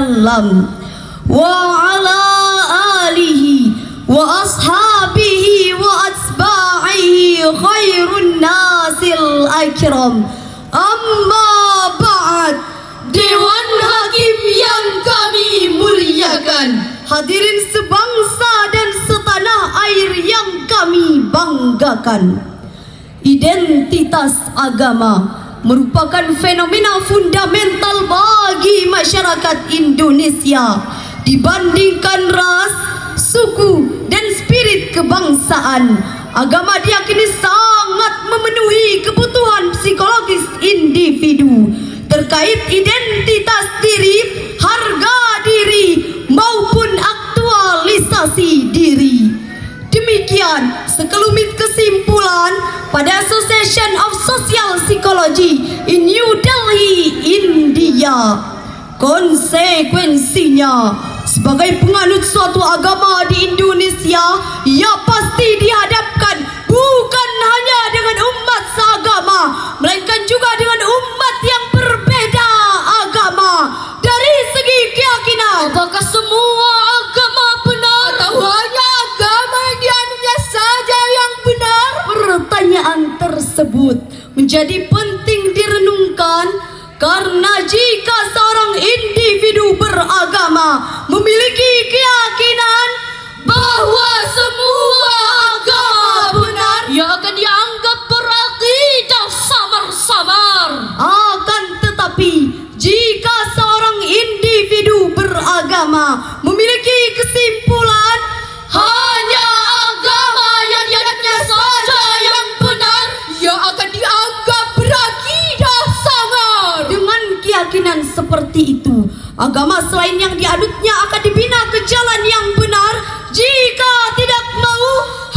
wasallam wa ala alihi wa ashabihi wa atba'ihi khairun nasil akram. Amma ba'd. Dewan Hakim yang kami muliakan, hadirin sebangsa dan setanah air yang kami banggakan. Identitas agama merupakan fenomena fundamental bagi masyarakat Indonesia. Dibandingkan ras, suku, dan spirit kebangsaan, agama diyakini sangat memenuhi kebutuhan psikologis individu terkait identitas diri, harga diri, maupun aktualisasi diri. Demikian sekelumit kesimpulan pada Association of Social Psychology in New Delhi, India. Konsekuensinya, sebagai penganut suatu agama di Indonesia, ia pasti dihadapkan bukan hanya dengan umat seagama, melainkan juga dengan umat yang berbeda agama dari segi keyakinan. Apakah semua agama benar atau hanya agama yang dianutnya saja yang benar? Pertanyaan tersebut menjadi penting direnungkan, karena jika seorang individu beragama memiliki keyakinan bahwa semua agama benar, ia akan dianggap berakidah samar-samar. Akan tetapi, jika seorang individu beragama memiliki kesimpulan hanya agama yang dianutnya saja yang benar, ia akan dianggap berakidah samar. Dengan keyakinan seperti itu, agama selain yang dianutnya akan dibina ke jalan yang benar. Jika tidak mau,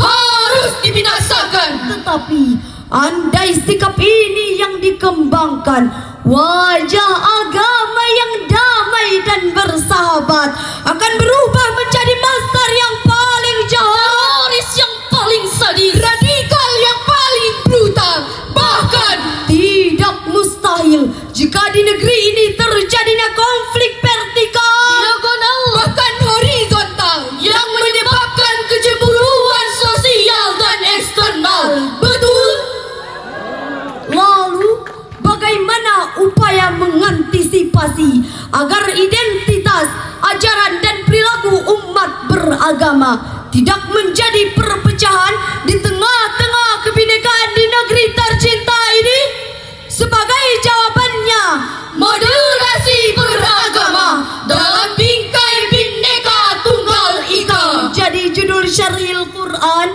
harus dibinasakan. Tetapi andai sikap ini yang dikembangkan, wajah agama yang damai dan bersahabat akan berubah menjadi monster yang paling jahat, teroris yang paling sadis, radikal yang paling brutal. Bahkan tidak mustahil jika di negeri ini terjadinya konflik vertikal, diagonal, bahkan horizontal yang menyebabkan kecemburuan sosial dan eksternal. Betul? Lalu bagaimana upaya mengantisipasi agar identitas, ajaran, dan perilaku umat beragama tidak menjadi perpecahan di tengah-tengah kebinekaan di negeri tercinta ini? Sebagai jawabannya, moderasi beragama dalam bingkai Bhinneka Tunggal Ika menjadi judul syarhil Quran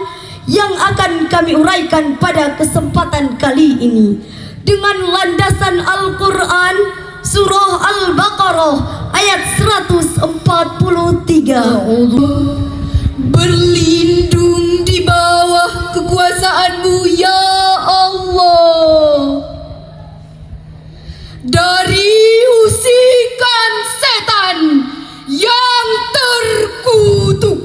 yang akan kami uraikan pada kesempatan kali ini dengan landasan Al-Quran surah Al-Baqarah ayat 143. Berlindung di bawah kekuasaan-Mu ya Allah dari usikan setan yang terkutuk.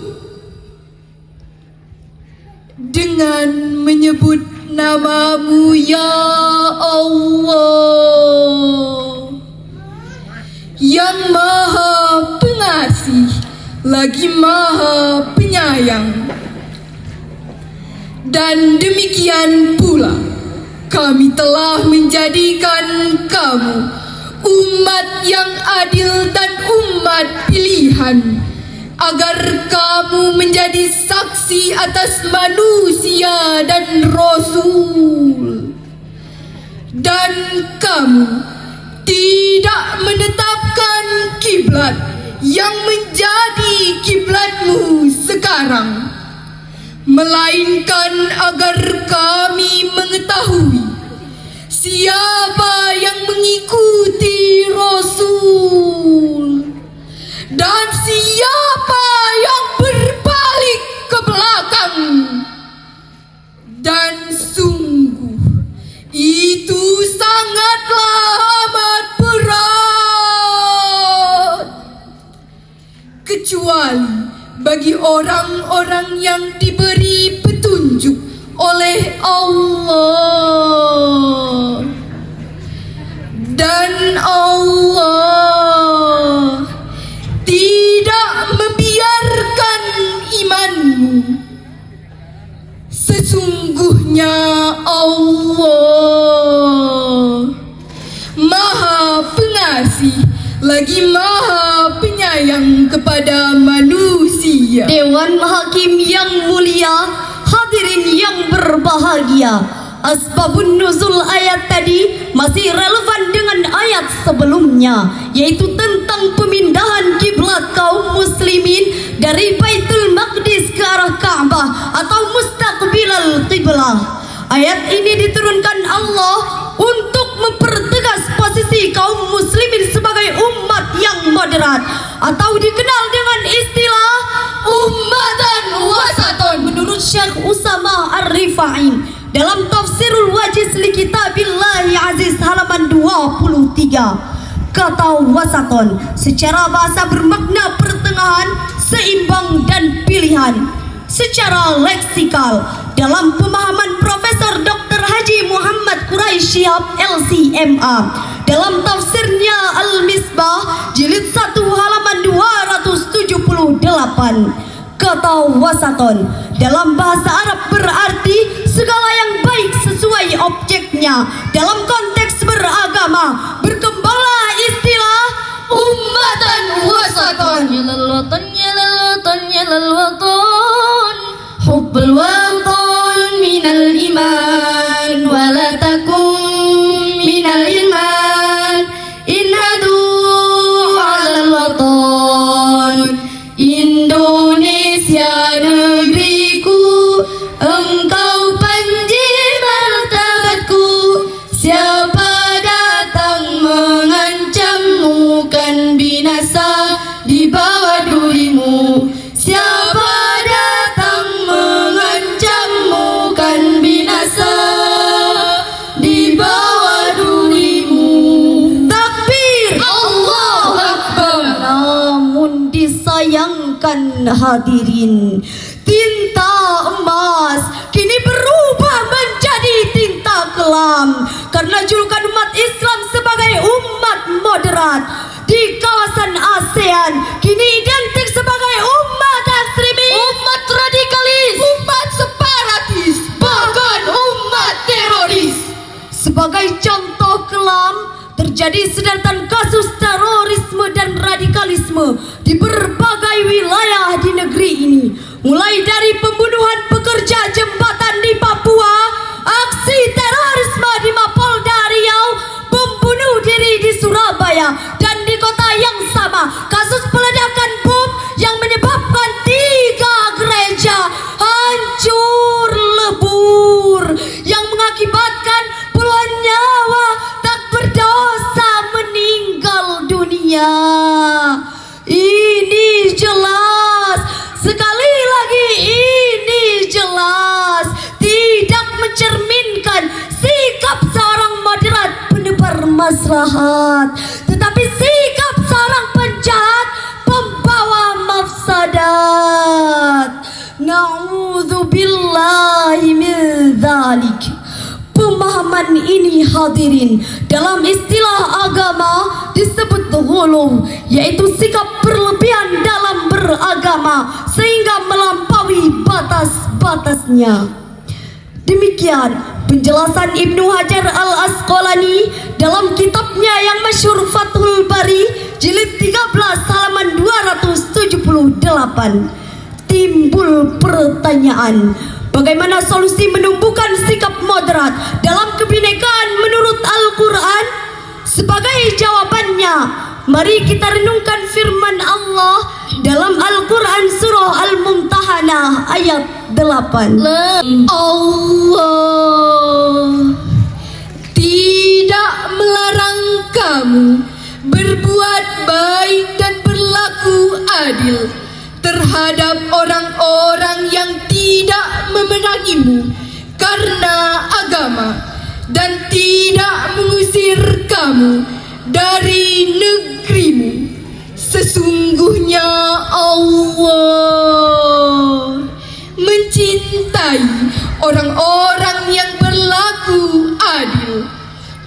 Dengan menyebut nama-Mu ya Allah yang Maha Pengasih lagi Maha Penyayang. Dan demikian pula kami telah menjadikan kamu umat yang adil dan umat pilihan, agar kamu menjadi saksi atas manusia dan Rasul. Dan kamu tidak menetapkan kiblat yang menjadi kiblatmu sekarang, melainkan agar kami mengetahui siapa yang mengikuti Rasul dan siapa yang berbalik ke belakang. Dan sungguh itu sangatlah amat berat, kecuali bagi orang-orang yang diberi petunjuk oleh Allah. Dan Allah lagi Maha Penyayang kepada manusia. Dewan Hakim yang mulia, hadirin yang berbahagia. Asbabun nuzul ayat tadi masih relevan dengan ayat sebelumnya, yaitu tentang pemindahan kiblat kaum muslimin dari Baitul Maqdis ke arah Ka'bah atau mustaqbilal qiblah. Ayat ini diturunkan Allah untuk mempertegas posisi kaum muslimin sebagai umat yang moderat atau dikenal dengan istilah ummatan wasaton menurut Syekh Usama Ar-Rifai dalam Tafsirul Wajiz li Kitabillahi Aziz halaman 23. Kata wasaton secara bahasa bermakna pertengahan, seimbang dan pilihan. Secara leksikal, dalam pemahaman Profesor Dr. Haji Muhammad Quraisy Shihab LCMA dalam tafsirnya Al-Misbah jilid 1 halaman 278, kata wasaton dalam bahasa Arab berarti segala yang baik sesuai objeknya. Dalam konteks beragama, berkembanglah istilah ummatan wasaton. Yalal watan, yalal watan, yalal watan, hubbul watan minal iman, wala takum minal iman, inhadu alal watan. Indonesia negeriku, engkau panji martabatku. Siapa datang mengancammu kan binasa di bawah durimu. Siapa datang mengancammu kan binasa di bawah durimu. Takbir, Allahu Akbar. Namun disayangkan hadirin, tinta emas kini berubah menjadi tinta kelam karena julukan umat Islam sebagai umat moderat di kawasan ASEAN kini identik sebagai umat ekstremis, umat radikalis, umat separatis, bahkan umat teroris. Sebagai contoh kelam, terjadi sederetan kasus terorisme dan radikalisme di berbagai wilayah di negeri ini, mulai dari pembunuhan pekerja jembatan di Papua, aksi terorisme di Mapolda Riau, bom bunuh diri di Surabaya, dan di kota yang sama kasus peledakan bom yang menyebabkan 3 gereja hancur lebur yang mengakibatkan puluhan nyawa tak berdosa meninggal dunia. Ini jelas, sekali lagi ini jelas tidak mencerminkan sikap seorang moderat penebar maslahat, tetapi sikap seorang penjahat pembawa mafsadat. Na'udzubillahi min dzalik. Pemahaman ini hadirin dalam istilah agama disebut ghuluw, yaitu sikap berlebihan dalam beragama sehingga melampaui batas-batasnya. Demikian penjelasan Ibnu Hajar Al-Asqalani dalam kitabnya yang masyhur Fathul Bari jilid 13 halaman 278. Timbul pertanyaan, bagaimana solusi menumbuhkan sikap moderat dalam kebinekaan menurut Al-Quran? Sebagai jawabannya, mari kita renungkan firman Allah dalam Al-Quran surah Al-Mumtahanah ayat 8. Allah tidak melarang kamu berbuat baik dan berlaku adil terhadap orang-orang yang tidak memerangimu karena agama dan tidak mengusir kamu dari negerimu. Sesungguhnya Allah mencintai orang-orang yang berlaku adil.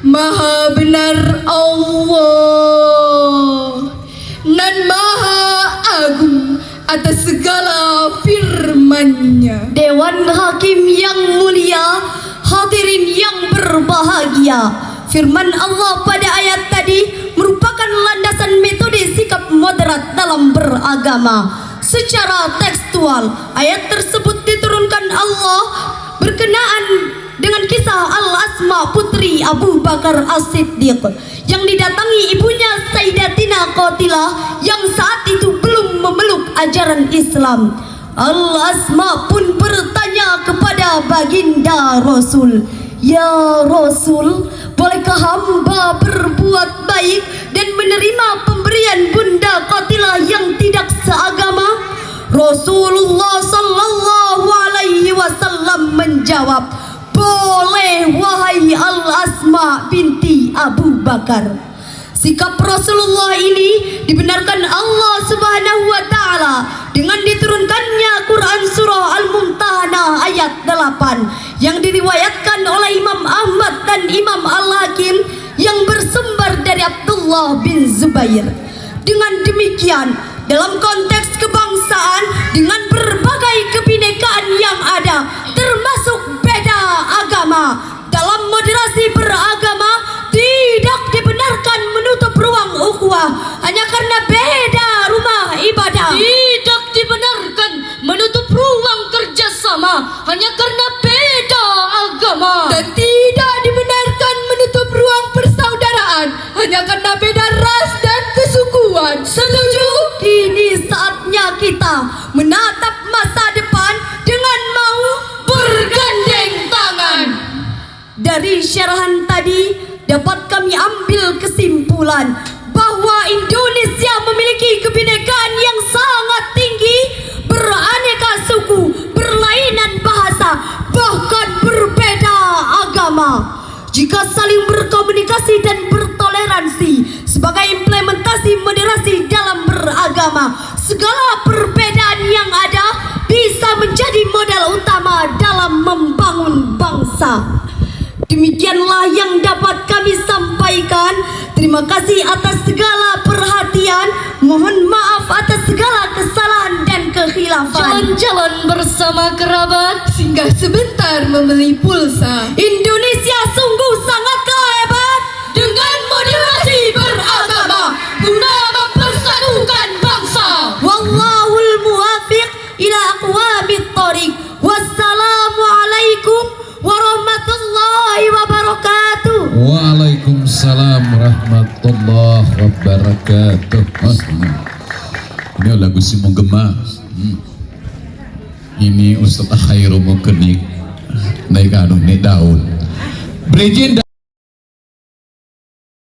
Maha benar Allah dan Maha Agung atas segala firman-Nya. Dewan Hakim yang mulia, hadirin yang berbahagia, firman Allah pada ayat tadi merupakan landasan metode sikap moderat dalam beragama. Secara tekstual, ayat tersebut diturunkan Allah berkenaan dengan kisah Al-Asma putri Abu Bakar As-Siddiq yang didatangi ibunya Sayyidatina Qatilah yang saat itu belum memeluk ajaran Islam. Al-Asma pun bertanya kepada baginda Rasul, "Ya Rasul, bolehkah hamba berbuat baik dan menerima pemberian bunda Qatilah yang tidak seagama?" Rasulullah sallallahu alaihi wasallam menjawab, "Boleh wahai Al-Asma binti Abu Bakar." Sikap Rasulullah ini dibenarkan Allah Subhanahu wa taala dengan diturunkannya Quran surah Al-Mumtahanah ayat 8 yang diriwayatkan oleh Imam Ahmad dan Imam Al-Hakim yang bersumber dari Abdullah bin Zubair. Dengan demikian, dalam konteks kebangsaan dengan berbagai kebinekaan yang ada, termasuk beda agama, dalam moderasi beragama tidak dibenarkan menutup ruang ukhuwah hanya karena beda rumah ibadah. Tidak dibenarkan menutup ruang kerjasama hanya karena beda agama. Dan tidak dibenarkan menutup ruang persaudaraan hanya karena beda ras dan kesukuan. Setuju? Kini saatnya kita menatap masa depan dengan mau Bergandeng tangan. Dari syarahan tadi dapat kami ambil kesimpulan bahwa Indonesia memiliki kebinekaan yang sangat tinggi, beraneka suku, berlainan bahasa, bahkan berbeda agama. Jika saling berkomunikasi dan bertoleransi sebagai implementasi moderasi dalam beragama, segala perbedaan yang ada bisa menjadi modal utama dalam membangun bangsa. Demikianlah yang dapat kami sampaikan. Terima kasih atas segala perhatian. Mohon maaf atas segala kesalahan dan kekhilafan. Jalan-jalan bersama kerabat, singgah sebentar membeli pulsa. Indonesia sungguh sangatlah hebat Dengan moderasi beragama guna mempersatukan bangsa. Wallahul muwafiq ila aqwamit thoriq. Wassalamualaikum warahmatullahi wabarakatuh. Waalaikumsalam warahmatullahi wabarakatuh. Ini lagu si menggema. Ini Ustaz Khairu Mukenik naik anu naik daun. Brigjen